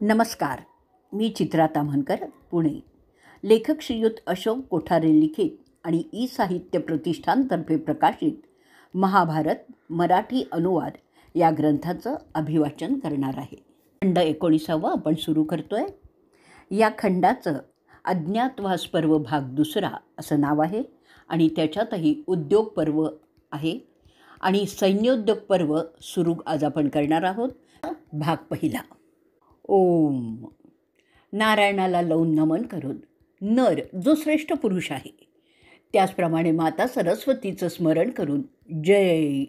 नमस्कार. मी चित्रा ताम्हणकर, पुणे. लेखक श्रीयुत अशोक कोठारे लिखित आणि ई साहित्य प्रतिष्ठानतर्फे प्रकाशित महाभारत मराठी अनुवाद या ग्रंथाचं अभिवाचन करणार आहे. खंड 19 आपण सुरू करतो आहे. या खंडाचं अज्ञातवास पर्व भाग 2 असं नाव आहे आणि त्याच्यातही उद्योग पर्व आहे आणि सैन्योद्योग पर्व सुरू आज आपण करणार आहोत. भाग 1. ओम. नारायणाला लावून नमन करून नर जो श्रेष्ठ पुरुष आहे त्याचप्रमाणे माता सरस्वतीचं स्मरण करून जय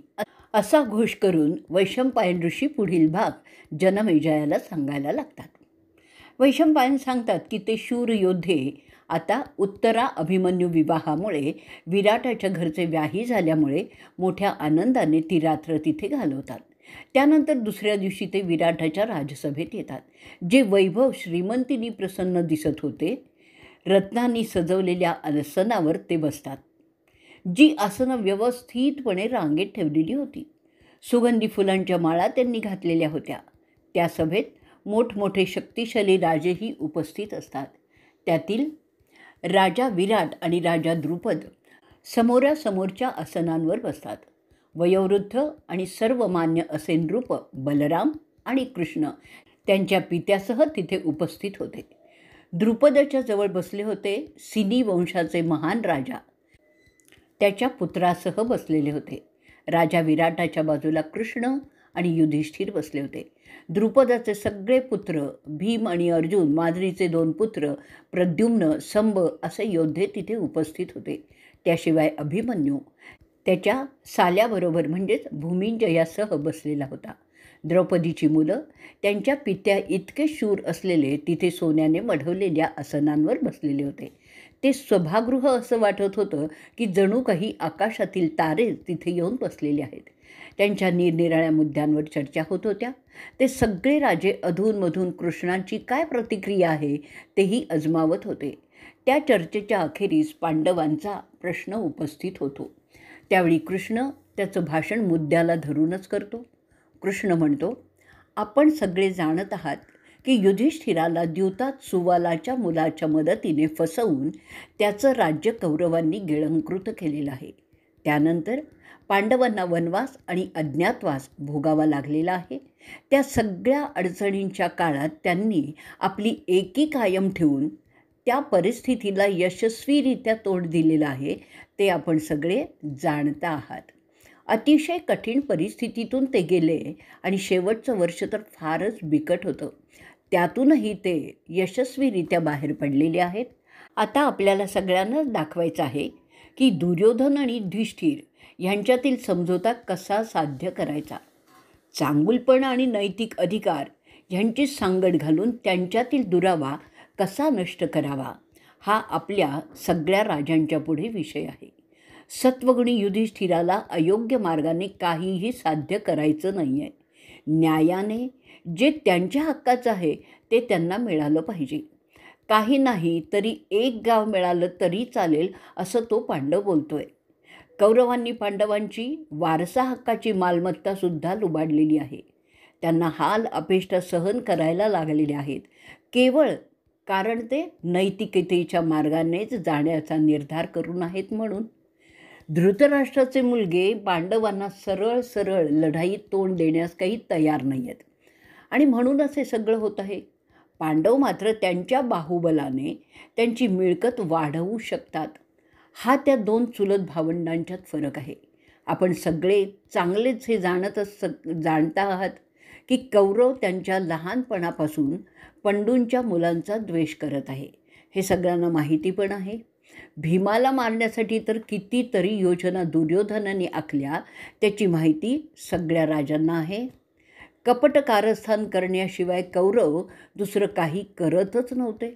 असा घोष करून वैशंपायन ऋषी पुढील भाग जनमेजयाला सांगायला लागतात. वैशंपायन सांगतात की ते शूर योद्धे आता उत्तरा अभिमन्यू विवाहामुळे विराटाच्या घरचे व्याही झाल्यामुळे मोठ्या आनंदाने ती रात्र तिथे घालवतात. त्यानंतर दुसऱ्या दिवशी ते विराटाच्या राजसभेत येतात. जे वैभव श्रीमंतीनी प्रसन्न दिसत होते, रत्नांनी सजवलेल्या आसनावर ते बसतात. जी आसनं व्यवस्थितपणे रांगेत ठेवलेली होती. सुगंधी फुलांच्या माळा त्यांनी घातलेल्या होत्या. त्या सभेत मोठमोठे शक्तिशाली राजेही उपस्थित असतात. त्यातील राजा विराट आणि राजा द्रुपद समोरासमोरच्या आसनांवर बसतात. वयोवृद्ध आणि सर्वमान्य असे नृप बलराम आणि कृष्ण त्यांच्या पित्यासह तिथे उपस्थित होते. द्रुपदाच्या जवळ बसले होते सिनी वंशाचे महान राजा, त्याच्या पुत्रासह बसलेले होते. राजा विराटाच्या बाजूला कृष्ण आणि युधिष्ठिर बसले होते. द्रुपदाचे सगळे पुत्र भीम आणि अर्जुन, माद्रीचे 2 पुत्र प्रद्युम्न, संब असे योद्धे तिथे उपस्थित होते. त्याशिवाय अभिमन्यू त्याच्या साल्याबरोबर म्हणजेच भूमिंजयासह बसलेला होता. द्रौपदीची मुलं त्यांच्या पित्या इतके शूर असलेले तिथे सोन्याने मढवलेल्या आसनांवर बसलेले होते. ते सभागृह असं वाटत होतं की जणू काही आकाशातील तारे तिथे येऊन बसलेले आहेत. त्यांच्या निरनिराळ्या मुद्द्यांवर चर्चा होत होत्या. ते सगळे राजे अधूनमधून कृष्णांची काय प्रतिक्रिया आहे तेही अजमावत होते. त्या चर्चेच्या अखेरीस पांडवांचा प्रश्न उपस्थित होतो. त्यावेळी कृष्ण त्याचं भाषण मुद्द्याला धरूनच करतो. कृष्ण म्हणतो, आपण सगळे जाणत आहात की युधिष्ठिराला द्यूतात सुवालाच्या मुलाच्या मदतीने फसवून त्याचं राज्य कौरवांनी गिळंकृत केलेलं आहे. त्यानंतर पांडवांना वनवास आणि अज्ञातवास भोगावा लागलेला आहे. त्या सगळ्या अडचणींच्या काळात त्यांनी आपली एकी कायम ठेवून त्या परिस्थितीला यशस्वीरित्या तोंड दिलेलं आहे. ते आपण सगळे जाणता आहात. अतिशय कठीण परिस्थितीतून ते गेले आणि शेवटचं वर्ष तर फारच बिकट होतं. त्यातूनही ते यशस्वीरित्या बाहेर पडलेले आहेत. आता आपल्याला सगळ्यांनाच दाखवायचं आहे की दुर्योधन आणि युधिष्ठिर ह्यांच्यातील समझोता कसा साध्य करायचा. चांगुलपण आणि नैतिक अधिकार ह्यांची सांगड घालून त्यांच्यातील दुरावा कसा नष्ट करावा हा आपल्या सगळ्या राजांच्या पुढे विषय आहे. सत्वगुणी युधिष्ठिराला अयोग्य मार्गाने काहीही साध्य करायचं नाही आहे. न्यायाने जे त्यांच्या हक्काचं आहे ते त्यांना मिळालं पाहिजे. काही नाही तरी 1 गाव मिळालं तरी चालेल असं तो पांडव बोलतोय. कौरवांनी पांडवांची वारसा हक्काची मालमत्तासुद्धा लुबाडलेली आहे. त्यांना हाल अपेष्टा सहन करायला लागलेले आहेत, केवळ कारण ते नैतिकतेच्या मार्गानेच जाण्याचा निर्धार करून आहेत म्हणून. धृतराष्ट्राचे मुलगे पांडवांना सरळ सरळ लढाईत तोंड देण्यास काही तयार नाही आहेत आणि म्हणूनच हे सगळं होत आहे. पांडव मात्र त्यांच्या बाहुबलाने त्यांची मिळकत वाढवू शकतात. हा त्या 2 चुलत भावंडांच्यात फरक आहे. आपण सगळे चांगलेच हे जाणता आहात की कौरव त्यांच्या लहानपणापासून पंडूंच्या मुलांचा द्वेष करत आहे. हे सगळ्यांना माहिती पण आहे. भीमाला मारण्यासाठी तर कितीतरी योजना दुर्योधनाने आखल्या, त्याची माहिती सगळ्या राजांना आहे. कपट कारस्थान करण्याशिवाय कौरव दुसरं काही करतच नव्हते.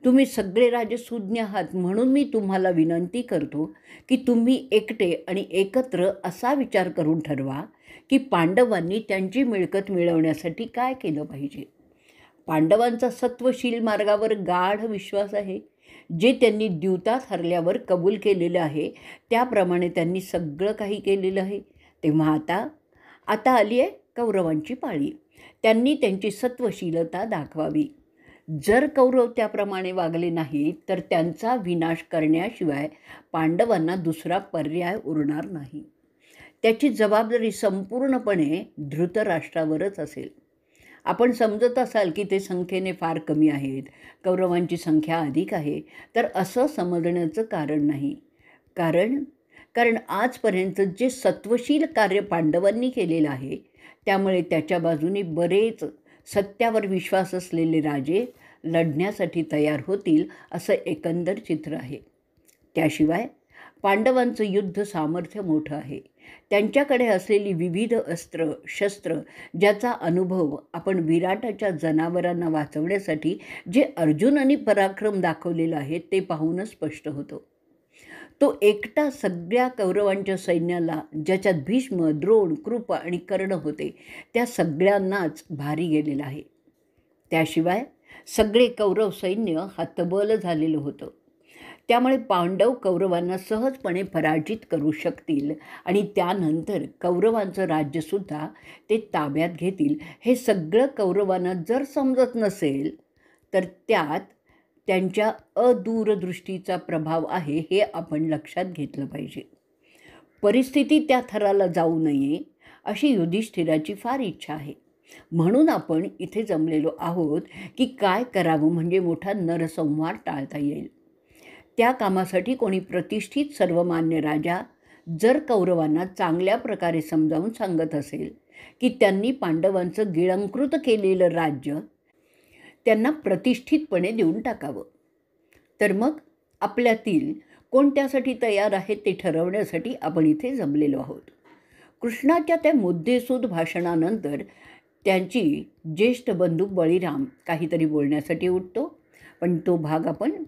तुम्ही सगळे राजे सुज्ञ आहात म्हणून मी तुम्हाला विनंती करतो की तुम्ही एकटे आणि एकत्र असा विचार करून ठरवा की पांडवांनी त्यांची मिळकत मिळवण्यासाठी काय केलं पाहिजे. पांडवांचा सत्वशील मार्गावर गाढ विश्वास आहे. जे त्यांनी द्यूतात हरल्यावर कबूल केलेलं आहे त्याप्रमाणे त्यांनी सगळं काही केलेलं आहे. तेव्हा आता आली आहे कौरवांची पाळी. त्यांनी त्यांची सत्वशीलता दाखवावी. जर कौरव त्याप्रमाणे वागले नाहीत तर त्यांचा विनाश करण्याशिवाय पांडवांना दुसरा पर्याय उरणार नाही. त्याची जबाबदारी संपूर्णपणे धृतराष्ट्रावरच असेल. आपण समजत असाल की ते संख्येने फार कमी आहेत, कौरवांची संख्या अधिक आहे, तर असं समजण्याचं कारण नाही. कारण आजपर्यंत जे सत्वशील कार्य पांडवांनी केलेलं आहे त्यामुळे त्याच्या बाजूने बरेच सत्यावर विश्वास असलेले राजे लढण्यासाठी तयार होतील असं एकंदर चित्र आहे. त्याशिवाय पांडवांचं युद्ध सामर्थ्य मोठं आहे. त्यांच्याकडे असलेली विविध अस्त्र शस्त्र ज्याचा अनुभव आपण विराटाच्या जनावरांना वाचवण्यासाठी जे अर्जुनाने पराक्रम दाखवलेला आहे ते पाहूनच स्पष्ट होतं. तो एकटा सगळ्या कौरवांच्या सैन्याला, ज्याच्यात भीष्म, द्रोण, कृप आणि कर्ण होते, त्या सगळ्यांनाच भारी गेलेला आहे. त्याशिवाय सगळे कौरव सैन्य हतबल झालेलं होतं. त्यामुळे पांडव कौरवांना सहजपणे पराजित करू शकतील आणि त्यानंतर कौरवांचं राज्यसुद्धा ते ताब्यात घेतील. हे सगळं कौरवांना जर समजत नसेल तर त्यात त्यांच्या अदूरदृष्टीचा प्रभाव आहे हे आपण लक्षात घेतलं पाहिजे. परिस्थिती त्या थराला जाऊ नये अशी युधिष्ठिराची फार इच्छा आहे. म्हणून आपण इथे जमलेलो आहोत की काय करावं म्हणजे मोठा नरसंहार टाळता येईल. त्या कामासाठी कोणी प्रतिष्ठित सर्वमान्य राजा जर कौरवांना चांगल्या प्रकारे समजावून सांगत असेल की त्यांनी पांडवांचं गिळंकृत केलेलं राज्य त्यांना प्रतिष्ठितपणे देऊन टाकावं, तर मग आपल्यातील कोण त्यासाठी तयार आहे ते ठरवण्यासाठी आपण इथे जमलेलो आहोत. कृष्णाच्या त्या मुद्देसूद भाषणानंतर त्यांची ज्येष्ठ बंधू बळीराम काहीतरी बोलण्यासाठी उठतो, पण तो भाग आपण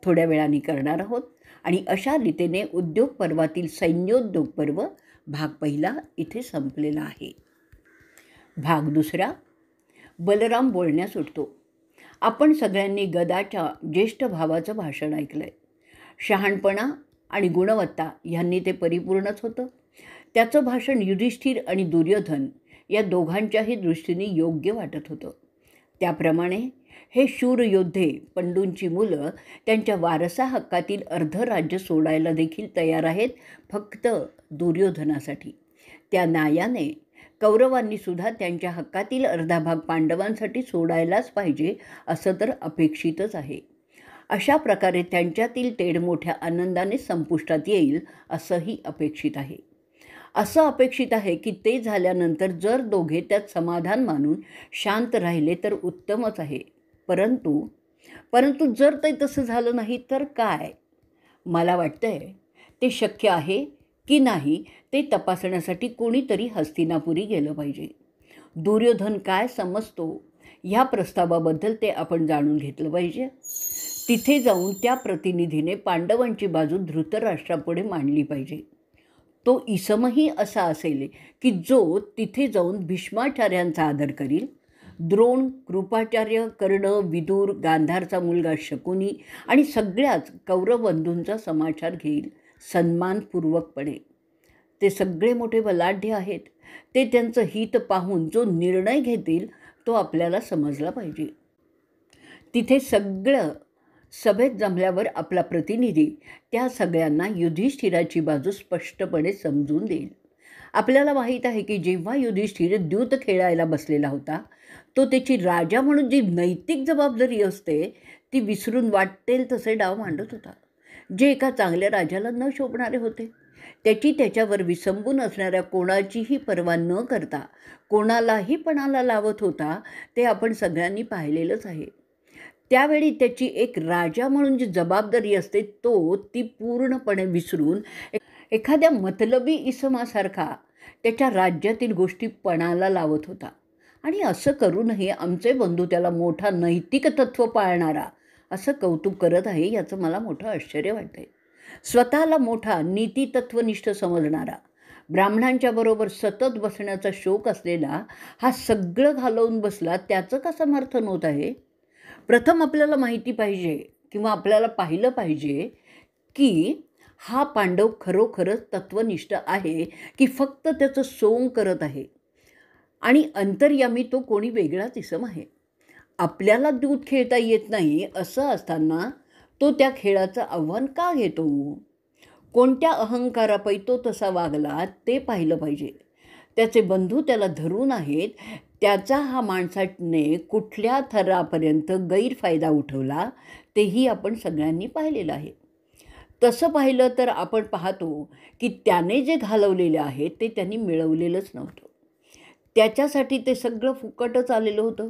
थोड्या वेळाने करणार आहोत. आणि अशा रीतीने उद्योग पर्वातील सैन्योद्योग पर्व भाग पहिला इथे संपलेला आहे. भाग दुसरा, बलराम बोलण्यास उठतो. आपण सगळ्यांनी गदाच्या ज्येष्ठ भावाचं भाषण ऐकलं आहे. शहाणपणा आणि गुणवत्ता ह्यांनी ते परिपूर्णच होतं. त्याचं भाषण युधिष्ठिर आणि दुर्योधन या दोघांच्याही दृष्टीने योग्य वाटत होतं. त्याप्रमाणे हे शूर योद्धे पंडूंची मुलं त्यांच्या वारसा हक्कातील अर्ध राज्य सोडायला देखील तयार आहेत, फक्त दुर्योधनासाठी. त्या न्यायाने कौरवांनी सुद्धा त्यांच्या हक्कातील अर्धा भाग पांडवांसाठी सोडायलाच पाहिजे असं तर अपेक्षितच आहे. अशा प्रकारे त्यांच्यातील तेढ मोठ्या आनंदाने संपुष्टात येईल असंही अपेक्षित आहे. असं अपेक्षित आहे की ते झाल्यानंतर जर दोघे त्यात समाधान मानून शांत राहिले तर उत्तमच आहे. परंतु जर ते तसं झालं नाही तर काय? मला वाटतंय ते शक्य आहे की नाही ते तपासण्यासाठी कोणीतरी हस्तिनापुरी गेलं पाहिजे. दुर्योधन काय समजतो ह्या प्रस्तावाबद्दल ते आपण जाणून घेतलं पाहिजे. तिथे जाऊन त्या प्रतिनिधीने पांडवांची बाजू धृतराष्ट्रापुढे मांडली पाहिजे. तो इसमही असा असेल की जो तिथे जाऊन भीष्माचार्यांचा आदर करील. द्रोण, कृपाचार्य, कर्ण, विदुर, गांधारचा मुलगा शकुनी आणि सगळ्याच कौरवबंधूंचा समाचार घेईल सन्मानपूर्वकपणे. ते सगळे मोठे बलाढ्य आहेत. ते त्यांचं हित पाहून जो निर्णय घेतील तो आपल्याला समजला पाहिजे. तिथे सगळं सभेत जमल्यावर आपला प्रतिनिधी त्या सगळ्यांना युधिष्ठिराची बाजू स्पष्टपणे समजून देईल. आपल्याला माहीत आहे की जेव्हा युधिष्ठिर द्यूत खेळायला बसलेला होता तो त्याची राजा म्हणून जी नैतिक जबाबदारी असते ती विसरून वाटेल तसे डाव मांडत होता, जे एका चांगल्या राजाला न शोभणारे होते. त्याची त्याच्यावर विसंबून असणाऱ्या कोणाचीही पर्वा न करता कोणालाही पणाला लावत होता ते आपण सगळ्यांनी पाहिलेलंच आहे. त्यावेळी त्याची एक राजा म्हणून जी जबाबदारी असते ती पूर्णपणे विसरून एखाद्या मतलबी इसमासारखा त्याच्या राज्यातील गोष्टी पणाला लावत होता. आणि असं करूनही आमचे बंधू त्याला मोठा नैतिक तत्त्व पाळणारा असं कौतुक करत आहे याचं मला मोठं आश्चर्य वाटतंय. स्वतःला मोठा नीतितत्वनिष्ठ समजणारा, ब्राह्मणांच्या बरोबर सतत बसण्याचा शौक असलेला हा सगळं घालवून बसला, त्याचं का समर्थन होत आहे? प्रथम आपल्याला माहिती पाहिजे किंवा आपल्याला पाहिलं पाहिजे की हा पांडव खरोखरच तत्वनिष्ठ आहे की फक्त त्याचं सोंग करत आहे. आणि अंतर्यामी तो कोणी वेगळाच इसम आहे. आपल्याला दूध खेळता येत नाही असं असताना तो त्या खेळाचं आव्हान का घेतो? कोणत्या अहंकारापायी तो तसा वागला ते पाहिलं पाहिजे. त्याचे बंधू त्याला धरून आहेत, त्याचा हा माणसाने कुठल्या थरापर्यंत गैरफायदा उठवला तेही आपण सगळ्यांनी पाहिलेलं आहे. तसं पाहिलं तर आपण पाहतो की त्याने जे घालवलेले आहे ते त्यांनी मिळवलेलंच नव्हतं. त्याच्यासाठी ते सगळं फुकटच आलेलं होतं.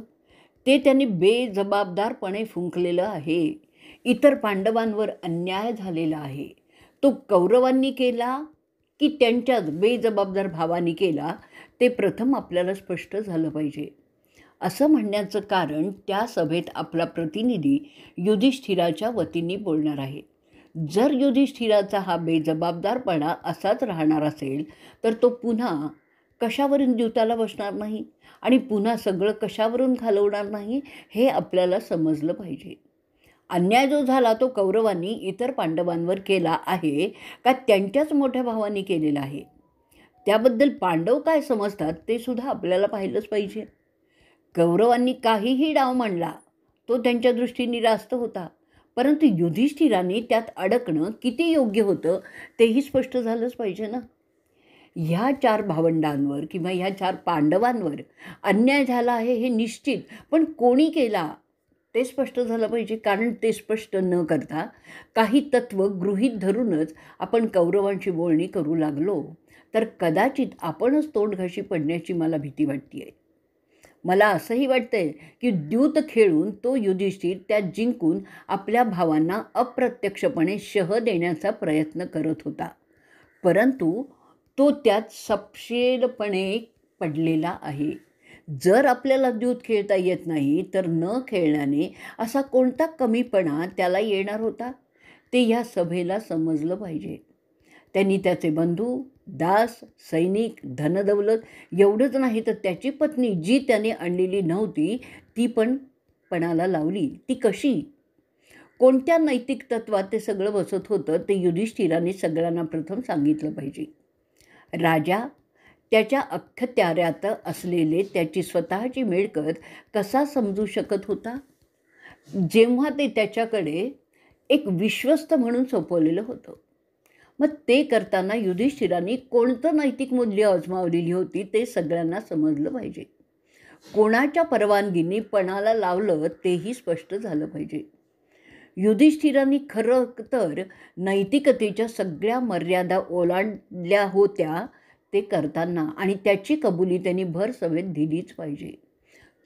ते त्यांनी बेजबाबदारपणे फुंकलेलं आहे. इतर पांडवांवर अन्याय झालेला आहे. तो कौरवांनी केला की त्यांच्याच बेजबाबदार भावानी केला ते प्रथम आपल्याला स्पष्ट झालं पाहिजे. असं म्हणण्याचं कारण त्या सभेत आपला प्रतिनिधी युधिष्ठिराच्या वतीने बोलणार आहे. जर युधिष्ठिराचा हा बेजबाबदारपणा असाच राहणार असेल तर तो पुन्हा कशावरून द्यूताला बसणार नाही आणि पुन्हा सगळं कशावरून घालवणार नाही हे आपल्याला समजलं पाहिजे. अन्याय जो झाला तो कौरवांनी इतर पांडवांवर केला आहे का त्यांच्याच मोठ्या भावांनी केलेला आहे? त्याबद्दल पांडव काय समजतात ते सुद्धा आपल्याला पाहिलंच पाहिजे. कौरवांनी काहीही डाव मांडला तो त्यांच्या दृष्टीने रास्त होता, परंतु युधिष्ठिराने त्यात अडकणं किती योग्य होतं तेही स्पष्ट झालंच पाहिजे ना. ह्या 4 भावंडांवर किंवा ह्या 4 पांडवांवर अन्याय झाला आहे हे निश्चित, पण कोणी केला ते स्पष्ट झालं पाहिजे. कारण ते स्पष्ट न करता काही तत्त्व गृहीत धरूनच आपण कौरवांची बोलणी करू लागलो तर कदाचित आपणच तोंडघाशी पडण्याची मला भीती वाटते आहे. मला असंही वाटतंय की द्यूत खेळून तो युधिष्ठिर त्यात जिंकून आपल्या भावांना अप्रत्यक्षपणे शह देण्याचा प्रयत्न करत होता, परंतु तो त्यात सपशेलपणे पडलेला आहे. जर आपल्याला द्यूत खेळता येत नाही तर न खेळण्याने असा कोणता कमीपणा त्याला येणार होता ते ह्या सभेला समजलं पाहिजे. त्यांनी त्याचे बंधू, दास, सैनिक, धनदौलत एवढंच नाही तर त्याची पत्नी जी त्याने आणलेली नव्हती ती पण पणाला लावली. ती कशी, कोणत्या नैतिक तत्वात ते सगळं बसत होतं ते युधिष्ठिराने सगळ्यांना प्रथम सांगितलं पाहिजे. राजा त्याच्या अख्खत्याऱ्यात असलेले त्याची स्वतःची मिळकत कसा समजू शकत होता जेव्हा ते त्याच्याकडे एक विश्वस्त म्हणून सोपवलेलं होतं? मग ते करताना युधिष्ठिराने कोणतं नैतिक मूल्य आजमावलेली होती ते सगळ्यांना समजलं पाहिजे. कोणाच्या परवानगीने पणाला लावलं तेही स्पष्ट झालं पाहिजे. युधिष्ठिराने खरं तर नैतिकतेच्या सगळ्या मर्यादा ओलांडल्या होत्या ते करताना, आणि त्याची कबुली त्यांनी भर सभेत दिलीच पाहिजे.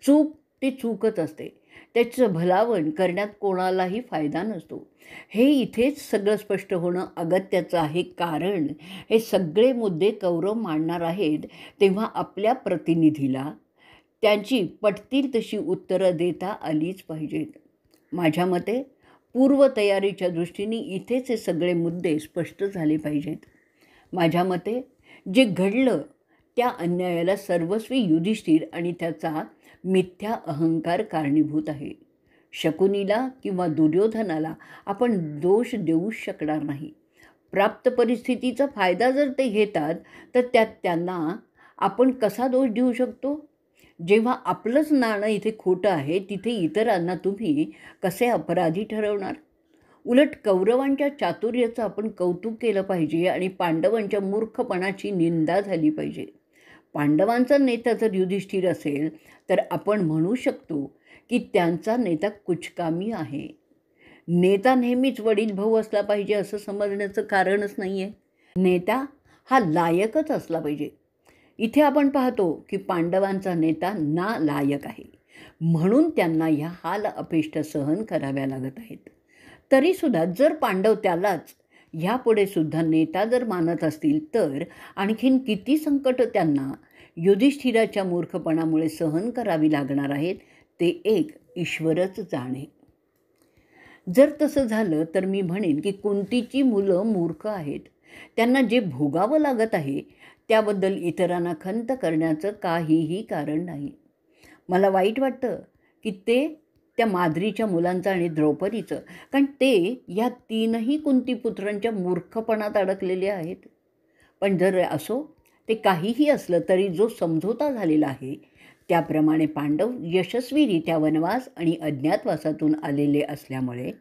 चूक ती चूकच असते, त्याचं भलावण करण्यात कोणालाही फायदा नसतो. हे इथेच सगळं स्पष्ट होणं अगत्याचं आहे, कारण हे सगळे मुद्दे कौरव मांडणार आहेत तेव्हा आपल्या प्रतिनिधीला त्यांची पटतील तशी उत्तरं देता आलीच पाहिजेत. माझ्या मते पूर्वतयारीच्या दृष्टीने इथेच हे सगळे मुद्दे स्पष्ट झाले पाहिजेत. माझ्या मते जे घडलं त्या अन्यायाला सर्वस्वी युधिष्ठिर आणि त्याचा मिथ्या अहंकार कारणीभूत आहे. शकुनीला किंवा दुर्योधनाला आपण दोष देऊच शकणार नाही. प्राप्त परिस्थितीचा फायदा जर ते घेतात तर त्यात त्यांना आपण कसा दोष देऊ शकतो? जेव्हा आपलंच नाणं इथे खोटं आहे तिथे इतरांना तुम्ही कसे अपराधी ठरवणार? उलट कौरवांच्या चातुर्याचं आपण कौतुक केलं पाहिजे आणि पांडवांच्या मूर्खपणाची निंदा झाली पाहिजे. पांडवांचा नेता जर युधिष्ठिर असेल तर आपण म्हणू शकतो की त्यांचा नेता कुचकामी आहे. नेता नेहमीच वडील भाऊ असला पाहिजे असं समजण्याचं कारणच नाही आहे. नेता हा लायकच असला पाहिजे. इथे आपण पाहतो की पांडवांचा नेता नालायक आहे, म्हणून त्यांना ह्या हाल अपेष्ट सहन कराव्या लागत आहेत. तरीसुद्धा जर पांडव त्यालाच ह्यापुढे सुद्धा नेता जर मानत असतील तर आणखीन किती संकट त्यांना युधिष्ठिराच्या मूर्खपणामुळे सहन करावी लागणार आहेत ते एक ईश्वरच जाणे. जर तसं झालं तर मी म्हणेन की कुंतीची मुलं मूर्ख आहेत. त्यांना जे भोगावं लागत आहे त्याबद्दल इतरांना खंत करण्याचं काहीही कारण नाही. मला वाईट वाटतं की ते त्या माद्रीच्या मुलांचं आणि द्रौपदीचं, कारण ते या 3ही कुंतीपुत्रांच्या मूर्खपणात अडकलेले आहेत. पण जर असो, ते काहीही असलं तरी जो समझोता झालेला आहे त्याप्रमाणे पांडव यशस्वीरित्या वनवास आणि अज्ञातवासातून आलेले असल्यामुळे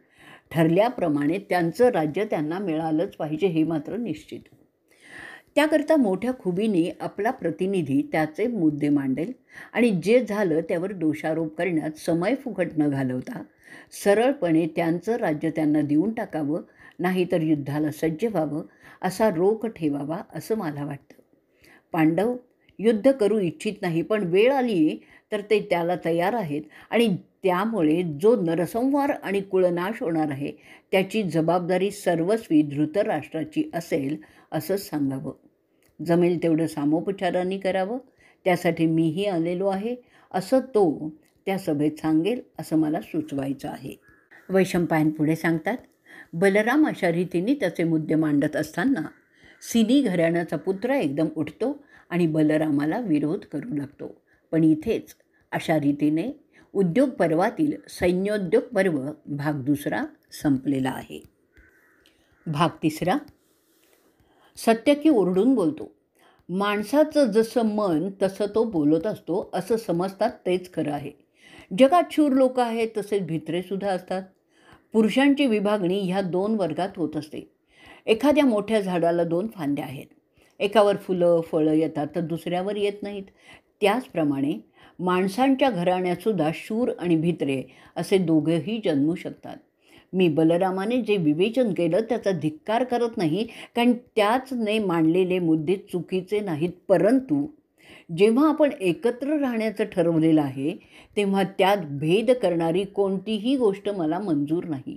ठरल्याप्रमाणे त्यांचं राज्य त्यांना मिळालंच पाहिजे हे मात्र निश्चित. त्याकरता मोठ्या खुबीने आपला प्रतिनिधी त्याचे मुद्दे मांडेल आणि जे झालं त्यावर दोषारोप करण्यात समय फुकट न घालवता सरळपणे त्यांचं राज्य त्यांना देऊन टाकावं, नाहीतर युद्धाला सज्ज व्हावं असा रोख ठेवावा असं मला वाटतं. पांडव युद्ध करू इच्छित नाही, पण वेळ आली तर ते त्याला तयार आहेत आणि त्यामुळे जो नरसंहार आणि कुळनाश होणार आहे त्याची जबाबदारी सर्वस्वी धृतराष्ट्राची असेल असंच सांगावं. जमेल तेवढं सामोपचारांनी करावं, त्यासाठी मीही आलेलो आहे असं तो त्या सभेत सांगेल असं मला सुचवायचं आहे. वैशंपायन पुढे सांगतात, बलराम अशा रीतीने त्याचे मुद्दे मांडत असताना सिनी घराण्याचा पुत्र एकदम उठतो आणि बलरामाला विरोध करू लागतो. पण इथेच अशा रीतीने उद्योग पर्वातील सैन्योद्योग पर्व भाग 2 संपलेला आहे. भाग 3. सत्यकी ओरडून बोलतो. माणसाचं जसं मन तसं तो बोलत असतो असं समजतात तेच खरं आहे. जगात शूर लोक आहेत, तसेच भित्रेसुद्धा असतात. पुरुषांची विभागणी ह्या 2 वर्गात होत असते. एखाद्या मोठ्या झाडाला 2 फांद्या आहेत, एकावर फुलं फळं येतात तर दुसऱ्यावर येत नाहीत. त्याचप्रमाणे माणसांच्या घराण्यातसुद्धा शूर आणि भित्रे असे दोघेही जन्मू शकतात. मी बलरामाने जे विवेचन केलं त्याचा धिक्कार करत नाही, कारण त्याचने मांडलेले मुद्दे चुकीचे नाहीत. परंतु जेव्हा आपण एकत्र राहण्याचं ठरवलेलं आहे तेव्हा त्यात भेद करणारी कोणतीही गोष्ट मला मंजूर नाही.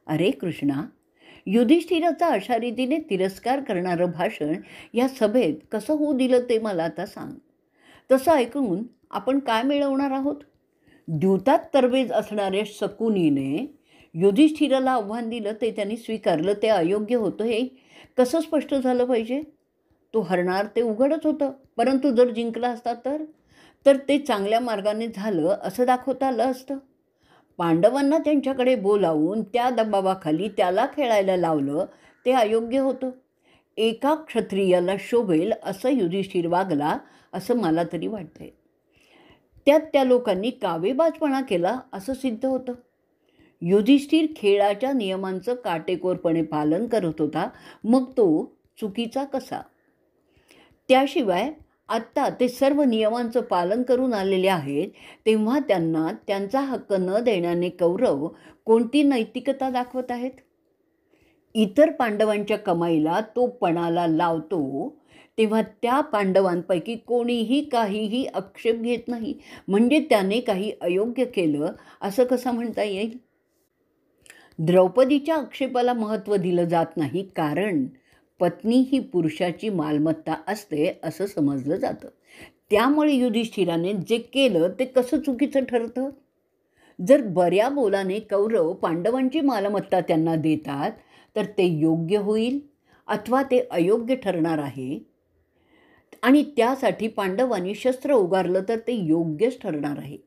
अरे कृष्णा, युधिष्ठिराचा अशा रीतीने तिरस्कार करणारं भाषण या सभेत कसं होऊ दिलं ते मला आता सांग. तसं ऐकून आपण काय मिळवणार आहोत? द्यूतात तरबेज असणाऱ्या शकुनीने युधिष्ठिराला आव्हान दिलं ते त्यांनी स्वीकारलं, ते अयोग्य होतं हे कसं स्पष्ट झालं पाहिजे? तो हरणार ते उघडच होतं, परंतु जर जिंकला असता तर ते चांगल्या मार्गाने झालं असं दाखवता आलं असतं. पांडवांना त्यांच्याकडे बोलावून त्या दबावाखाली त्याला खेळायला लावलं ते अयोग्य होतं. एका क्षत्रियाला शोभेल असं युधिष्ठिर वागला असं मला तरी वाटतंय. त्यात त्या लोकांनी कावेबाजपणा केला असं सिद्ध होतं. युधिष्ठिर खेळाच्या नियमांचं काटेकोरपणे पालन करत होता, मग तो चुकीचा कसा? त्याशिवाय आत्ता ते सर्व नियमांचं पालन करून आलेले आहेत, तेव्हा त्यांना त्यांचा हक्क न देण्याने कौरव कोणती नैतिकता दाखवत आहेत? इतर पांडवांच्या कमाईला तो पणाला लावतो तेव्हा त्या पांडवांपैकी कोणीही काहीही आक्षेप घेत नाही, म्हणजे त्याने काही अयोग्य केलं असं कसं म्हणता येईल? द्रौपदीच्या आक्षेपाला महत्त्व दिलं जात नाही, कारण पत्नी ही पुरुषाची मालमत्ता असते असं समजलं जातं. त्यामुळे युधिष्ठिराने जे केलं ते कसं चुकीचं ठरतं? जर बऱ्या बोलाने कौरव पांडवांची मालमत्ता त्यांना देतात तर ते योग्य होईल अथवा ते अयोग्य ठरणार आहे, आणि त्यासाठी पांडवांनी शस्त्र उगारलं तर ते योग्यच ठरणार आहे.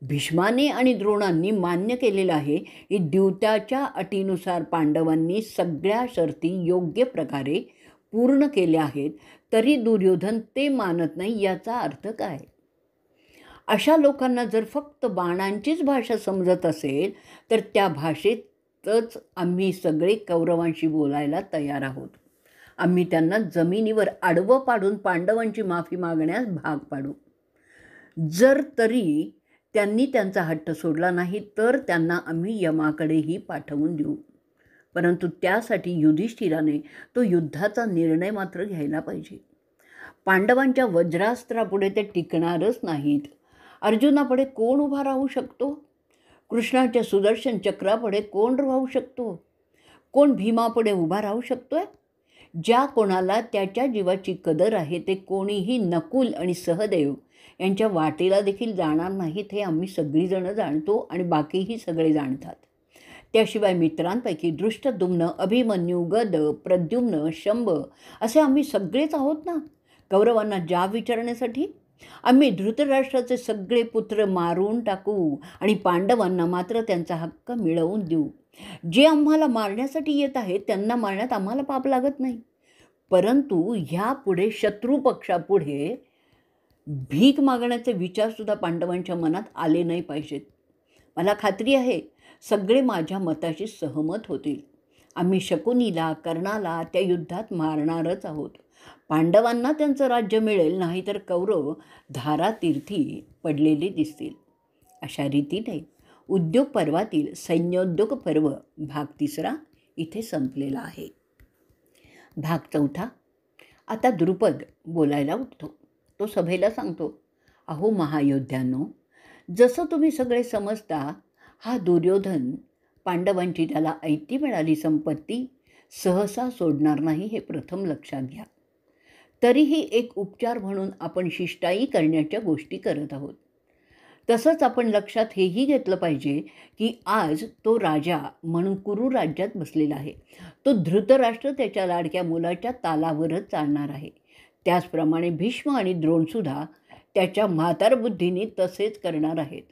भीष्माने आणि द्रोणांनी मान्य केलेलं आहे की द्यूताच्या अटीनुसार पांडवांनी सगळ्या शर्ती योग्य प्रकारे पूर्ण केल्या आहेत, तरी दुर्योधन ते मानत नाही. याचा अर्थ काय? अशा लोकांना जर फक्त बाणांचीच भाषा समजत असेल तर त्या भाषेतच आम्ही सगळे कौरवांशी बोलायला तयार आहोत. आम्ही त्यांना जमिनीवर आडवं पाडून पांडवांची माफी मागण्यास भाग पाडू. जर तरी त्यांनी त्यांचा हट्ट सोडला नाही तर त्यांना आम्ही यमाकडेही पाठवून देऊ. परंतु त्यासाठी युधिष्ठिराने तो युद्धाचा निर्णय मात्र घ्यायला पाहिजे. पांडवांच्या वज्रास्त्रापुढे ते टिकणारच नाहीत. अर्जुनापुढे कोण उभा राहू शकतो? कृष्णाच्या सुदर्शन चक्रापुढे कोण राहू शकतो? कोण भीमापुढे उभा राहू शकतोय? ज्या कोणाला त्याच्या जीवाची कदर आहे ते कोणीही नकुल आणि सहदेव यांच्या वाटेला देखील जाणार नाहीत, हे आम्ही सगळीजणं जाणतो आणि बाकीही सगळे जाणतात. त्याशिवाय मित्रांपैकी दृष्टद्युम्न, अभिमन्यू, गद, प्रद्युम्न, शंभ असे आम्ही सगळेच आहोत ना कौरवांना जाब विचारण्यासाठी. आम्ही धृतराष्ट्राचे सगळे पुत्र मारून टाकू आणि पांडवांना मात्र त्यांचा हक्क मिळवून देऊ. जे आम्हाला मारण्यासाठी येत आहेत त्यांना मारण्यात आम्हाला पाप लागत नाही. परंतु ह्यापुढे शत्रू पक्षापुढे भीक मागण्याचे विचारसुद्धा पांडवांच्या मनात आले नाही पाहिजेत. मला खात्री आहे सगळे माझ्या मताशी सहमत होतील. आम्ही शकुनीला, कर्णाला त्या युद्धात मारणारच आहोत. पांडवांना त्यांचं राज्य मिळेल, नाहीतर कौरव धारातीर्थी पडलेले दिसतील. अशा रीतीने उद्योग पर्वातील सैन्योद्योग पर्व भाग 3 इथे संपलेला आहे. भाग 4. आता द्रुपद बोलायला उठतो. तो सभेला सांगतो, अहो महायोद्ध्यांनो, जसं तुम्ही सगळे समजता, हा दुर्योधन पांडवांची त्याला ऐती मिळाली संपत्ती सहसा सोडणार नाही हे प्रथम लक्षात घ्या. तरीही एक उपचार म्हणून आपण शिष्टाई करण्याच्या गोष्टी करत आहोत. तसंच आपण लक्षात हेही घेतलं पाहिजे की आज तो राजा म्हणून कुरु राज्यात बसलेला आहे. तो धृतराष्ट्र त्याच्या लाडक्या मुलाच्या तालावरच चालणार आहे. त्याचप्रमाणे भीष्म आणि द्रोणसुद्धा त्याच्या म्हातारबुद्धीने तसेच करणार आहेत.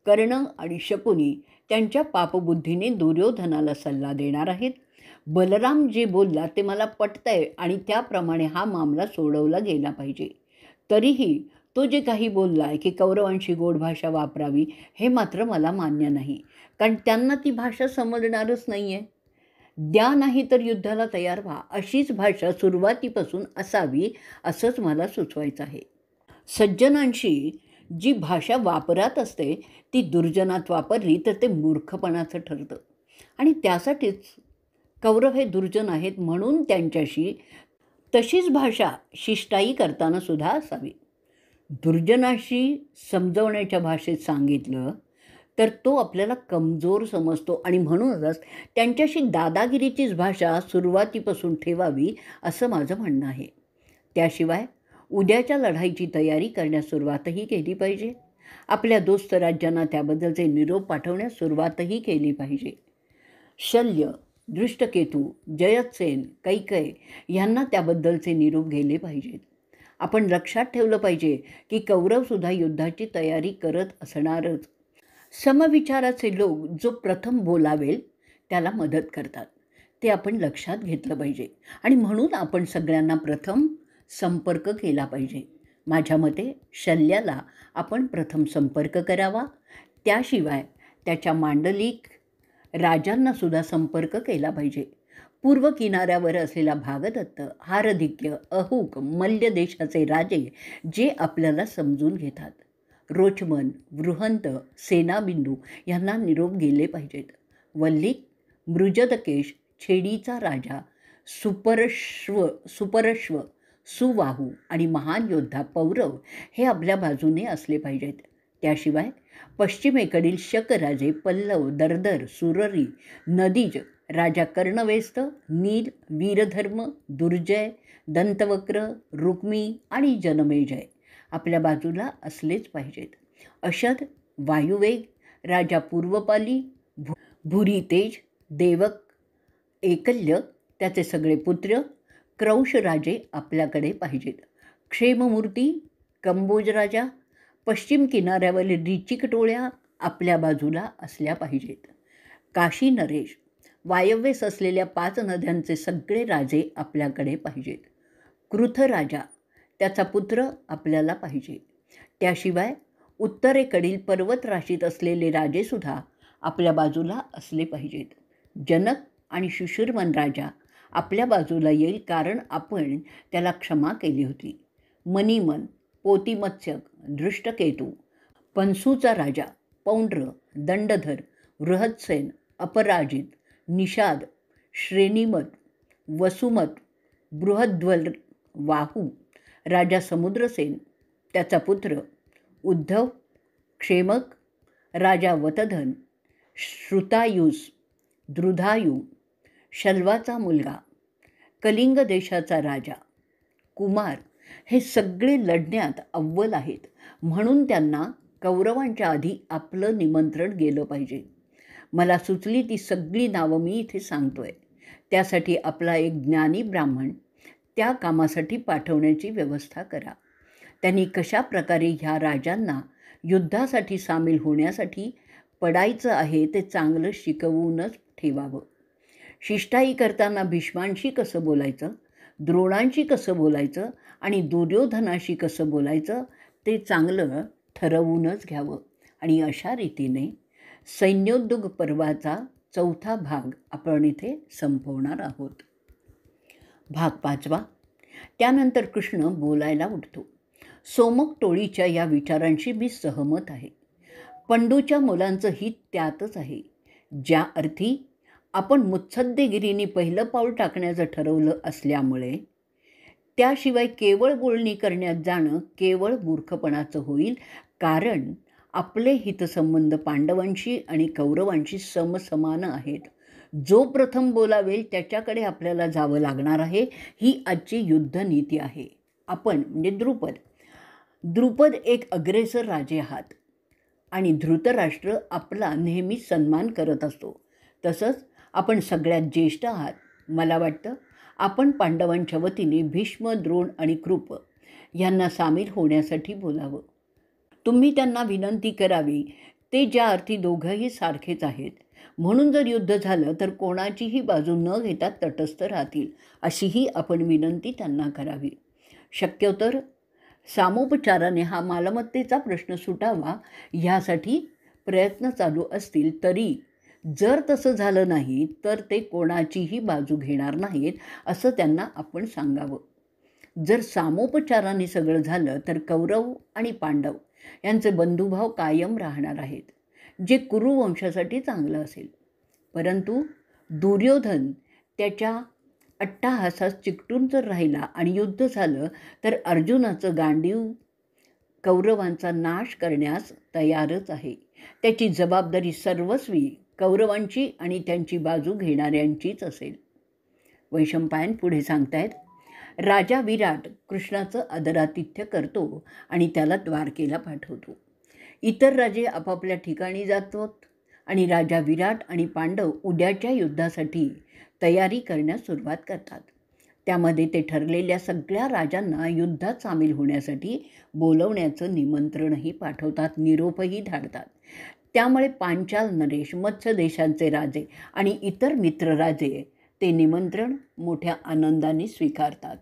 कर्ण आणि शकुनी त्यांच्या पापबुद्धीने दुर्योधनाला सल्ला देणार आहेत. बलराम जे बोलला ते मला पटतंय आणि त्याप्रमाणे हा मामला सोडवला गेला पाहिजे. तरीही तो जे काही बोलला आहे की कौरवांशी गोड भाषा वापरावी, हे मात्र मला मान्य नाही, कारण त्यांना ती भाषा समजणारच नाही आहे. द्या नाही तर युद्धाला तयार व्हा, अशीच भाषा सुरुवातीपासून असावी असंच मला सुचवायचं आहे. सज्जनांशी जी भाषा वापरात असते ती दुर्जनात वापरली तर ते मूर्खपणाचं ठरतं. आणि त्यासाठीच कौरव हे दुर्जन आहेत, म्हणून त्यांच्याशी तशीच भाषा शिष्टाई करताना सुद्धा असावी. दुर्जनाशी समजवण्याच्या भाषेत सांगितलं तर तो आपल्याला कमजोर समजतो आणि म्हणूनच त्यांच्याशी दादागिरीचीच भाषा सुरुवातीपासून ठेवावी असं माझं म्हणणं आहे. त्याशिवाय उद्याच्या लढाईची तयारी करण्यास सुरुवातही केली पाहिजे. आपल्या दोस्त राज्यांना त्याबद्दलचे निरोप पाठवण्यास सुरुवातही केली पाहिजे. शल्य, दृष्टकेतू, जयसेन, कैकेय यांना त्याबद्दलचे निरोप गेले पाहिजेत. आपण लक्षात ठेवलं पाहिजे की कौरवसुद्धा युद्धाची तयारी करत असणारच. समविचाराचे लोक जो प्रथम बोलावेल त्याला मदत करतात, ते आपण लक्षात घेतलं पाहिजे. आणि म्हणून आपण सगळ्यांना प्रथम संपर्क केला पाहिजे. माझ्या मते शल्याला आपण प्रथम संपर्क करावा. त्याशिवाय त्याच्या मांडलिक राजांनासुद्धा संपर्क केला पाहिजे. पूर्व किनाऱ्यावर असलेला भागदत्त, हारधिक्य, अहुक, मल्य देशाचे राजे जे आपल्याला समजून घेतात. रोचमन, बृहंत, सेनाबिंदू यांना निरोप गेले पाहिजेत. वल्लिक, मृजदकेश, छेडीचा राजा, सुपरश्व, सुवाहू आणि महान योद्धा पौरव हे आपल्या बाजूने असले पाहिजेत. त्याशिवाय पश्चिमेकडील शकराजे, पल्लव, दरदर, सुररी, नदीज, राजा कर्णवेस्त, नील, वीरधर्म, दुर्जय, दंतवक्र, रुक्मी आणि जनमेजय आपल्या बाजूला असलेच पाहिजेत. अशद, वायुवेग, राजा पूर्वपाली, भूरितेज, देवक, एकल्य, त्याचे सगळे पुत्र, क्रौशराजे आपल्याकडे पाहिजेत. क्षेममूर्ती, कंबोज राजा, पश्चिम किनाऱ्यावरील रिचिक टोळ्या आपल्या बाजूला असल्या पाहिजेत. काशी नरेश, वायव्येस असलेल्या 5 नद्यांचे सगळे राजे आपल्याकडे पाहिजेत. कृथ राजा, त्याचा पुत्र आपल्याला पाहिजे. त्याशिवाय उत्तरेकडील पर्वतराशीत असलेले राजेसुद्धा आपल्या बाजूला असले पाहिजेत. जनक आणि शुशुर्मन राजा आपल्या बाजूला येईल, कारण आपण त्याला क्षमा केली होती. मनीमन, पोतिमत्स्यक, दृष्टकेतू, पंसूचा राजा, पौंड्र, दंडधर, बृहत्सेन, अपराजित, निषाद, श्रेणीमत, वसुमत, बृहद्वल, वाहू, राजा समुद्रसेन, त्याचा पुत्र उद्धव, क्षेमक, राजा वतधन, श्रुतायुस, द्रुधायू, शल्वाचा मुलगा, कलिंग देशाचा राजा, कुमार हे सगळे लढण्यात अव्वल आहेत, म्हणून त्यांना कौरवांच्या आधी आपलं निमंत्रण गेलं पाहिजे. मला सुचली ती सगळी नावं मी इथे सांगतोय. त्यासाठी आपला एक ज्ञानी ब्राह्मण त्या कामासाठी पाठवण्याची व्यवस्था करा. त्यांनी कशा प्रकारे ह्या राजांना युद्धासाठी सामील होण्यासाठी पडायचं आहे ते चांगलं शिकवूनच ठेवावं. शिष्टाई करताना भीष्मांशी कसं बोलायचं, द्रोणांशी कसं बोलायचं आणि दुर्योधनाशी कसं बोलायचं ते चांगलं ठरवूनच घ्यावं. आणि अशा रीतीने सैन्योद्योग पर्वाचा 4था भाग आपण इथे संपवणार आहोत. भाग 5. त्यानंतर कृष्ण बोलायला उठतो. सोमक टोळीच्या या विचारांशी मी सहमत आहे. पंडूच्या मुलांचं हित त्यातच आहे. ज्या अर्थी आपण मुत्सद्देगिरीने पहिलं पाऊल टाकण्याचं ठरवलं असल्यामुळे त्याशिवाय केवळ बोलणी करण्यात जाणं केवळ मूर्खपणाचं होईल. कारण आपले हितसंबंध पांडवांशी आणि कौरवांशी समसमान आहेत. जो प्रथम बोलावेल त्याच्याकडे आपल्याला जावं लागणार आहे. ही आजची युद्धनीती आहे. आपण म्हणजे द्रुपद एक अग्रेसर राजे आहात आणि धृतराष्ट्र आपला नेहमी सन्मान करत असतो. तसंच आपण सगळ्यात ज्येष्ठ आहात. मला वाटतं आपण पांडवांच्या वतीने भीष्म, द्रोण आणि कृप यांना सामील होण्यासाठी बोलावं. तुम्ही त्यांना विनंती करावी. ते ज्या अर्थी दोघंही सारखेच आहेत म्हणून जर युद्ध झालं तर कोणाचीही बाजू न घेता तटस्थ राहतील अशीही आपण विनंती त्यांना करावी. शक्यतर सामोपचाराने हा मालमत्तेचा प्रश्न सुटावा ह्यासाठी प्रयत्न चालू असतील तरी जर तसं झालं नाही तर ते कोणाचीही बाजू घेणार नाहीत असं त्यांना आपण सांगावं. जर सामोपचाराने सगळं झालं तर कौरव आणि पांडव यांचे बंधुभाव कायम राहणार आहेत, जे कुरुवंशासाठी चांगलं असेल. परंतु दुर्योधन त्याच्या अट्टाहासास चिकटून जर राहिला आणि युद्ध झालं तर अर्जुनाचं गांडीव कौरवांचा नाश करण्यास तयारच आहे. त्याची जबाबदारी सर्वस्वी कौरवांची आणि त्यांची बाजू घेणाऱ्यांचीच असेल. वैशंपायन पुढे सांगतायत, राजा विराट कृष्णाचं आदरातिथ्य करतो आणि त्याला द्वारकेला पाठवतो. इतर राजे आपापल्या ठिकाणी जातात आणि राजा विराट आणि पांडव उद्याच्या युद्धासाठी तयारी करण्यास सुरुवात करतात. त्यामध्ये ते ठरलेल्या सगळ्या राजांना युद्धात सामील होण्यासाठी बोलवण्याचं निमंत्रणही पाठवतात, निरोपही धाडतात. त्यामुळे पांचाल, नरेश, मत्स्य देशांचे राजे आणि इतर मित्रराजे ते निमंत्रण मोठ्या आनंदाने स्वीकारतात.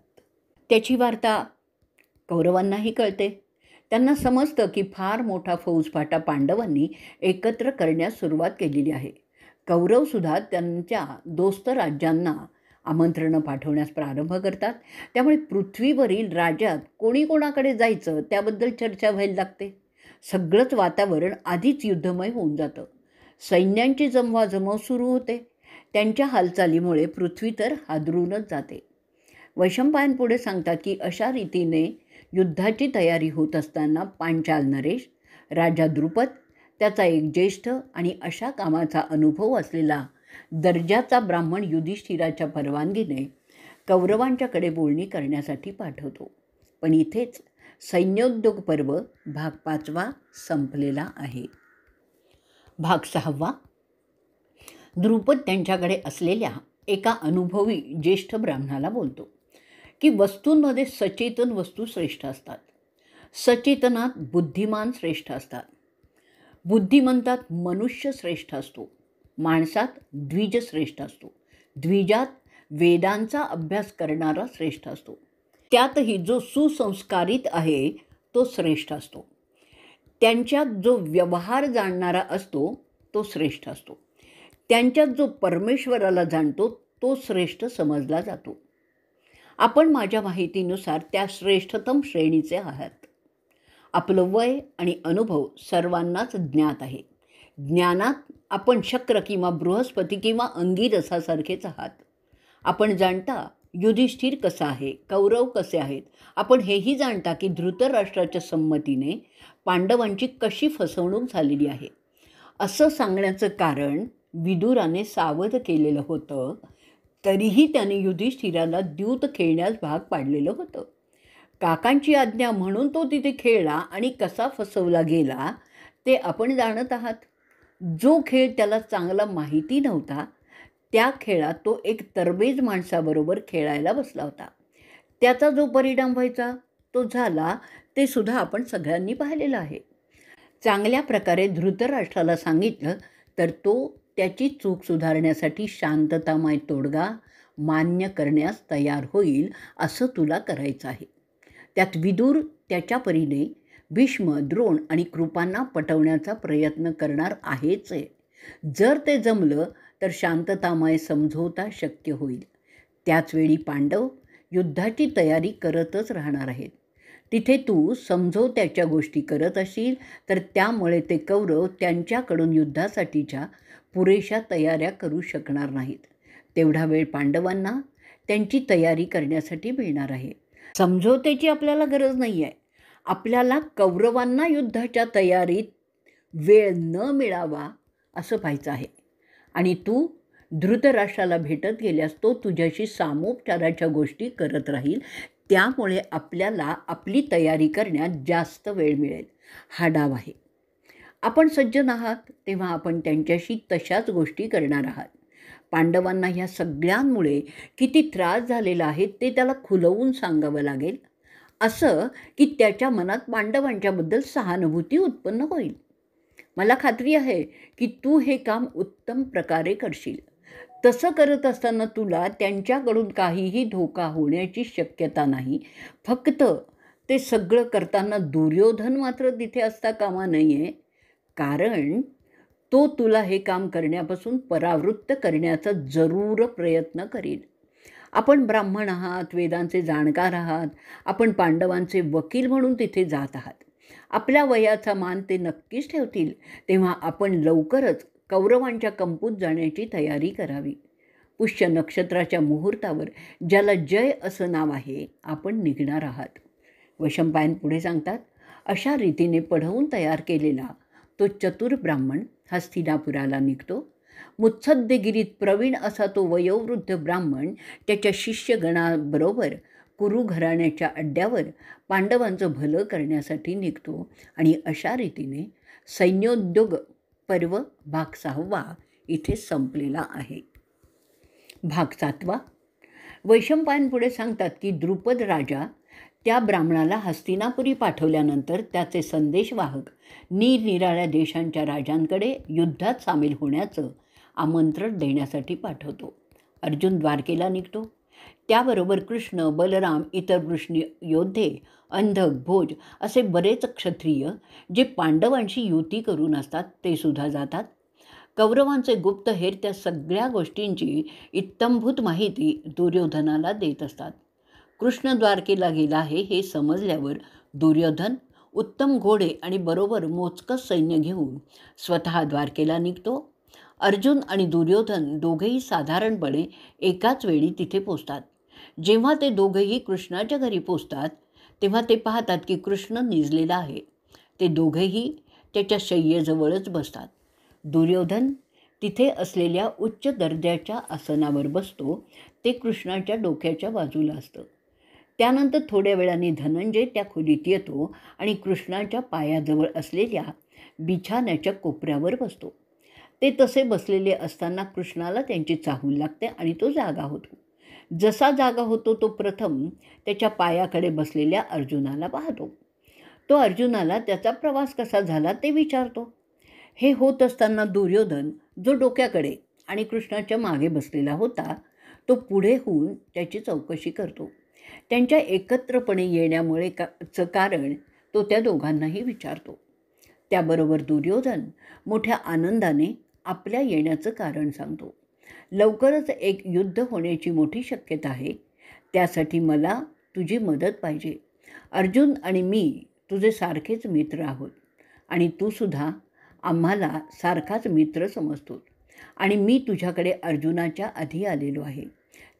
त्याची वार्ता कौरवांनाही कळते. त्यांना समजतं की फार मोठा फौजफाटा पांडवांनी एकत्र करण्यास सुरुवात केलेली आहे. कौरवसुद्धा त्यांच्या दोस्त राज्यांना आमंत्रणं पाठवण्यास प्रारंभ करतात. त्यामुळे पृथ्वीवरील राज्यात कोणी कोणाकडे जायचं त्याबद्दल चर्चा व्हायला लागते. सगळंच वातावरण आधीच युद्धमय होऊन जातं. सैन्यांची जमवाजमव सुरू होते. त्यांच्या हालचालीमुळे पृथ्वी तर हादरूनच जाते. वैशंपायन पुढे सांगतात की अशा रीतीने युद्धाची तयारी होत असताना पांचाल नरेश, राजा द्रुपद, त्याचा एक ज्येष्ठ आणि अशा कामाचा अनुभव असलेला दर्जाचा ब्राह्मण युधिष्ठिराच्या परवानगीने कौरवांच्याकडे बोलणी करण्यासाठी पाठवतो. पण इथेच सैन्योद्योग पर्व भाग 5 संपलेला आहे. भाग 6. द्रुपद त्यांच्याकडे असलेल्या एका अनुभवी ज्येष्ठ ब्राह्मणाला बोलतो की वस्तूंमध्ये सचेतन वस्तू श्रेष्ठ असतात. सचेतनात बुद्धिमान श्रेष्ठ असतात. बुद्धिमंतात मनुष्य श्रेष्ठ असतो. माणसात द्विज श्रेष्ठ असतो. द्विजात वेदांचा अभ्यास करणारा श्रेष्ठ असतो. त्यातही जो सुसंस्कारित आहे तो श्रेष्ठ असतो. त्यांच्यात जो व्यवहार जाणणारा असतो तो श्रेष्ठ असतो. त्यांच्यात जो परमेश्वराला जाणतो तो श्रेष्ठ समजला जातो. आपण माझ्या माहितीनुसार त्या श्रेष्ठतम श्रेणीचे आहात. आपलं वय आणि अनुभव सर्वांनाच ज्ञात आहे. ज्ञानात आपण शक्र किंवा बृहस्पती किंवा अंगिरसासारखेच आहात. आपण जाणता युधिष्ठिर कसा आहे, कौरव कसे आहेत. आपण हेही जाणता की धृतराष्ट्राच्या संमतीने पांडवांची कशी फसवणूक झालेली आहे. असं सांगण्याचं कारण विदुराने सावध केलेलं होतं, तरीही त्याने युधिष्ठिराला द्यूत खेळण्यास भाग पाडलेलं होतं. काकांची आज्ञा म्हणून तो तिथे खेळला आणि कसा फसवला गेला ते आपण जाणत आहात. जो खेळ त्याला चांगला माहिती नव्हता त्या खेळात तो एक तरबेज माणसाबरोबर खेळायला बसला होता. त्याचा जो परिणाम व्हायचा तो झाला ते सुद्धा आपण सगळ्यांनी पाहिलेलं आहे. चांगल्या प्रकारे धृतराष्ट्राला सांगितलं तर तो त्याची चूक सुधारण्यासाठी शांततामय तोडगा मान्य करण्यास तयार होईल असं तुला करायचं आहे. त्यात विदुर त्याच्या परीने भीष्म, द्रोण आणि कृपांना पटवण्याचा प्रयत्न करणार आहेच आहे. जर ते जमलं तर शांततामय समझोता शक्य होईल. त्याचवेळी पांडव युद्धाची तयारी करतच राहणार आहेत. तिथे तू समझोत्याच्या गोष्टी करत असशील तर त्यामुळे ते कौरव त्यांच्याकडून युद्धासाठीच्या पुरेशा तयाऱ्या करू शकणार नाहीत. तेवढा वेळ पांडवांना त्यांची तयारी करण्यासाठी मिळणार आहे. समझोत्याची आपल्याला गरज नाही आहे. आपल्याला कौरवांना युद्धाच्या तयारीत वेळ न मिळावा असं पाहायचं आहे. आणि तू धृतराष्ट्राला भेटत गेल्यास तो तुझ्याशी सामोपचाराच्या गोष्टी करत राहील. त्यामुळे आपल्याला आपली तयारी करण्यात जास्त वेळ मिळेल. हा डाव आहे. आपण सज्जन आहात तेव्हा आपण त्यांच्याशी तशाच गोष्टी करणार आहात. पांडवांना ह्या सगळ्यांमुळे किती त्रास झालेला आहे ते त्याला खुलवून सांगावं लागेल, असं की त्याच्या मनात पांडवांच्याबद्दल सहानुभूती उत्पन्न होईल. मला खात्री आहे की तू हे काम उत्तम प्रकारे करशील. तसं करत असताना तुला त्यांच्याकडून काहीही धोका होण्याची शक्यता नाही. फक्त ते सगळं करताना दुर्योधन मात्र तिथे असता कामा नये आहे, कारण तो तुला हे काम करण्यापासून परावृत्त करण्याचा जरूर प्रयत्न करेल. आपण ब्राह्मण आहात, वेदांचे जाणकार आहात, आपण पांडवांचे वकील म्हणून तिथे जात आहात. आपल्या वयाचा मान ते नक्कीच ठेवतील. तेव्हा आपण लवकरच कौरवांच्या कंपूत जाण्याची तयारी करावी. पुष्य नक्षत्राच्या मुहूर्तावर ज्याला जय असं नाव आहे आपण निघणार आहात. वैशंपायन पुढे सांगतात, अशा रीतीने पढवून तयार केलेला तो चतुर ब्राह्मण हस्तिनापुराला निघतो. मुत्सद्देगिरीत प्रवीण असा तो वयोवृद्ध ब्राह्मण त्याच्या शिष्यगणाबरोबर कुरु घराण्याच्या अड्ड्यावर पांडवांचं भलं करण्यासाठी निघतो. आणि अशा रीतीने सैन्योद्योग पर्व भाग 6 इथे संपलेला आहे. भाग 7 वैशंपायन पुढे सांगतात की द्रुपद राजा त्या ब्राह्मणाला हस्तिनापुरी पाठवल्यानंतर त्याचे संदेशवाहक निरनिराळ्या देशांच्या राजांकडे युद्धात सामील होण्याचं आमंत्रण देण्यासाठी पाठवतो. अर्जुन द्वारकेला निघतो. त्याबरोबर कृष्ण, बलराम, इतर वृष्णी योद्धे, अंधक, भोज असे बरेच क्षत्रिय जे पांडवांशी युती करून असतात ते सुद्धा जातात. कौरवांचे गुप्तहेर त्या सगळ्या गोष्टींची इत्थंभूत माहिती दुर्योधनाला देत असतात. कृष्ण द्वारकेला गेला आहे हे समजल्यावर दुर्योधन उत्तम घोडे आणि बरोबर मोजकं सैन्य घेऊन स्वतः द्वारकेला निघतो. अर्जुन आणि दुर्योधन दोघेही साधारणपणे एकाच वेळी तिथे पोचतात. जेव्हा ते दोघेही कृष्णाच्या घरी पोचतात तेव्हा ते पाहतात की कृष्ण निजलेला आहे. ते दोघेही त्याच्या शय्येजवळच बसतात. दुर्योधन तिथे असलेल्या उच्च दर्जाच्या आसनावर बसतो. ते कृष्णाच्या डोक्याच्या बाजूला असतं. त्यानंतर थोड्या वेळाने धनंजय त्या खोलीत येतो आणि कृष्णाच्या पायाजवळ असलेल्या बिछाण्याच्या कोपऱ्यावर बसतो. ते तसे बसलेले असताना कृष्णाला त्यांची चाहूल लागते आणि तो जागा होतो. जसा जागा होतो तो प्रथम त्याच्या पायाकडे बसलेल्या अर्जुनाला पाहतो. तो अर्जुनाला त्याचा प्रवास कसा झाला ते विचारतो. हे होत असताना दुर्योधन जो डोक्याकडे आणि कृष्णाच्या मागे बसलेला होता तो पुढे होऊन त्याची चौकशी करतो. त्यांच्या एकत्रपणे येण्यामुळे कारण तो त्या दोघांनाही विचारतो. त्याबरोबर दुर्योधन मोठ्या आनंदाने आपल्या येण्याचं कारण सांगतो. लवकरच एक युद्ध होण्याची मोठी शक्यता आहे. त्यासाठी मला तुझी मदत पाहिजे. अर्जुन आणि मी तुझे सारखेच मित्र आहोत आणि तू सुद्धा आम्हाला सारखाच मित्र समजतो. आणि मी तुझ्याकडे अर्जुनाच्या आधी आलेलो आहे.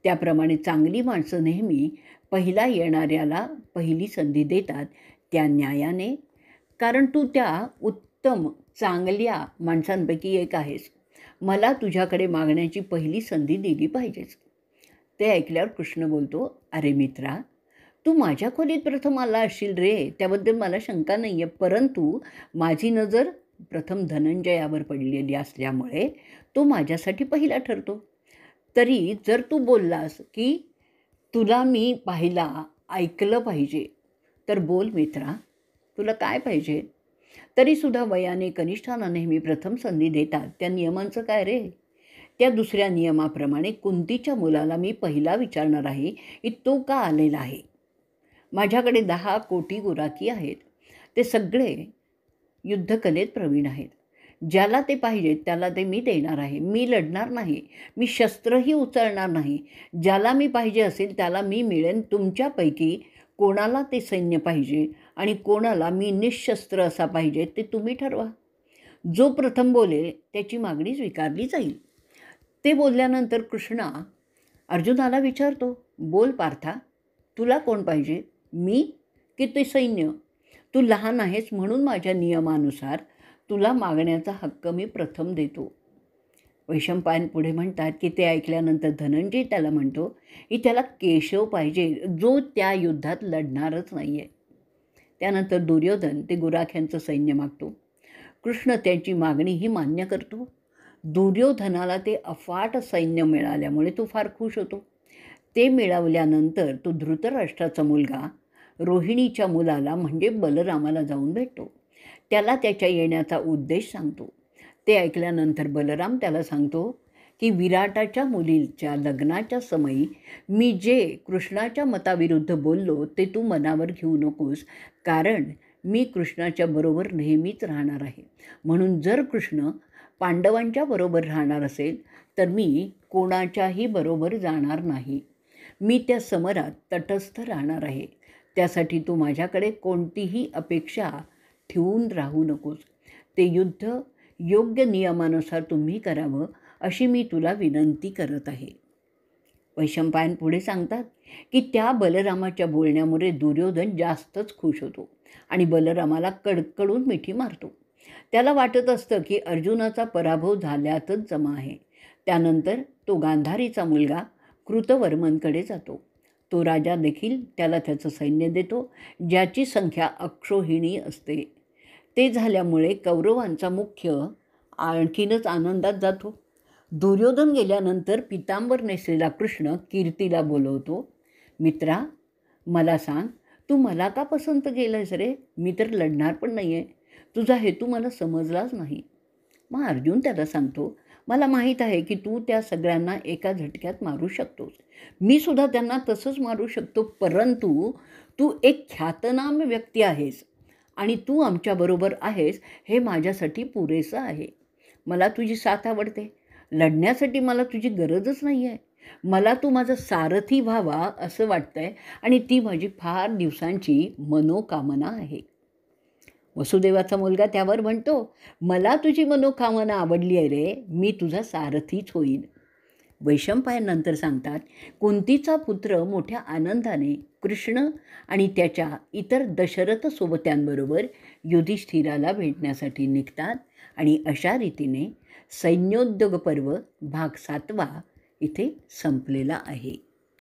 त्याप्रमाणे चांगली माणसं नेहमी पहिला येणाऱ्याला पहिली संधी देतात. त्या न्यायाने, कारण तू त्या उत्तम चांगल्या माणसांपैकी एक आहेस. मला तुझ्याकडे मागण्याची पहिली संधी दिली पाहिजेच. ते ऐकल्यावर कृष्ण बोलतो, अरे मित्रा, तू माझ्या खोलीत प्रथम आला असशील रे, त्याबद्दल मला शंका नाही आहे. परंतु माझी नजर प्रथम धनंजयावर पडलेली असल्यामुळे तो माझ्यासाठी पहिला ठरतो. तरी जर तू बोललास की तुला मी पाहिला ऐकलं पाहिजे तर बोल मित्रा, तुला काय पाहिजे. तरीसुद्धा वयाने कनिष्ठांना नेहमी प्रथम संधी देतात. त्या नियमांचं काय रे. त्या दुसऱ्या नियमाप्रमाणे कुंतीच्या मुलाला मी पहिला विचारणार आहे की तो का आलेला आहे. माझ्याकडे 10 कोटी गुराखी आहेत. ते सगळे युद्धकलेत प्रवीण आहेत. ज्याला ते पाहिजे त्याला ते मी देणार आहे. मी लढणार नाही. मी शस्त्रही उचलणार नाही. ज्याला मी पाहिजे असेल त्याला मी मिळेन. तुमच्यापैकी कोणाला ते सैन्य पाहिजे आणि कोणाला मी निशस्त्र असा पाहिजे ते तुम्ही ठरवा. जो प्रथम बोलेल त्याची मागणी स्वीकारली जाईल. ते बोलल्यानंतर कृष्णा अर्जुनाला विचारतो, बोल पार्था, तुला कोण पाहिजे, मी की ते सैन्य? तू लहान आहेस म्हणून माझ्या नियमानुसार तुला मागण्याचा हक्क मी प्रथम देतो. वैशंपायन पुढे म्हणतात की ते ऐकल्यानंतर धनंजय त्याला म्हणतो की त्याला केशव पाहिजे, जो त्या युद्धात लढणारच नाही आहे. त्यानंतर दुर्योधन ते गुराख्यांचं सैन्य मागतो. कृष्ण त्यांची मागणीही मान्य करतो. दुर्योधनाला ते अफाट सैन्य मिळाल्यामुळे तो फार खुश होतो. ते मिळवल्यानंतर तो धृतराष्ट्राचा मुलगा रोहिणीच्या मुलाला म्हणजे बलरामाला जाऊन भेटतो. त्याला त्याच्या येण्याचा उद्देश सांगतो. ते ऐकल्यानंतर बलराम त्याला सांगतो की विराटाच्या मुलीच्या लग्नाच्या समयी मी जे कृष्णाच्या मताविरुद्ध बोललो ते तू मनावर घेऊ नकोस, कारण मी कृष्णाच्या बरोबर नेहमीच राहणार आहे. म्हणून जर कृष्ण पांडवांच्या बरोबर राहणार असेल तर मी कोणाच्याही बरोबर जाणार नाही. मी त्या समरात तटस्थ राहणार आहे. त्यासाठी तू माझ्याकडे कोणतीही अपेक्षा ठेवून राहू नकोस. ते युद्ध योग्य नियमानुसार तुम्ही करावं अशी मी तुला विनंती करत आहे. वैशंपायन पुढे सांगतात की त्या बलरामाच्या बोलण्यामुळे दुर्योधन जास्तच खुश होतो आणि बलरामाला कडकडून मिठी मारतो. त्याला वाटत असतं की अर्जुनाचा पराभव झाल्यातच जमा आहे. त्यानंतर तो गांधारीचा मुलगा कृतवर्मनकडे जातो. तो राजा देखील त्याला त्याचं सैन्य देतो, ज्याची संख्या अक्षोहिणी असते. ते झाल्यामुळे कौरवांचा मुख्य आणखीनच आनंदात जातो. दुर्योधन गेल्यानंतर पितांबर नेसलेला कृष्ण कीर्तीला बोलवतो, मित्रा, मला सांग, तू मला का पसंत केलंयस रे? मी तर लढणार पण नाही आहे. तुझा हेतू मला समजलाच नाही. मग अर्जुन त्याला सांगतो, मला माहीत आहे की तू त्या सगळ्यांना एका झटक्यात मारू शकतोस. मी सुद्धा त्यांना तसंच मारू शकतो, परंतु तू एक ख्यातनाम व्यक्ती आहेस आणि तू आमच्याबरोबर आहेस हे माझ्यासाठी पुरेसं आहे. मला तुझी साथ आवडते. लढण्यासाठी मला तुझी गरजच नाही आहे. मला तू माझा सारथी व्हावा असं वाटतं आहे आणि ती माझी फार दिवसांची मनोकामना आहे. वसुदेवाचा मुलगा त्यावर म्हणतो, मला तुझी मनोकामना आवडली आहे रे, मी तुझा सारथीच होईन. वैशंपायन नंतर सांगतात, कुंतीचा पुत्र मोठ्या आनंदाने कृष्ण आणि त्याच्या इतर दशरथ सोबत्यांबरोबर युधिष्ठिराला भेटण्यासाठी निघतात आणि अशा रीतीने सैन्योद्योग पर्व भाग 7 इथे संपलेला आहे.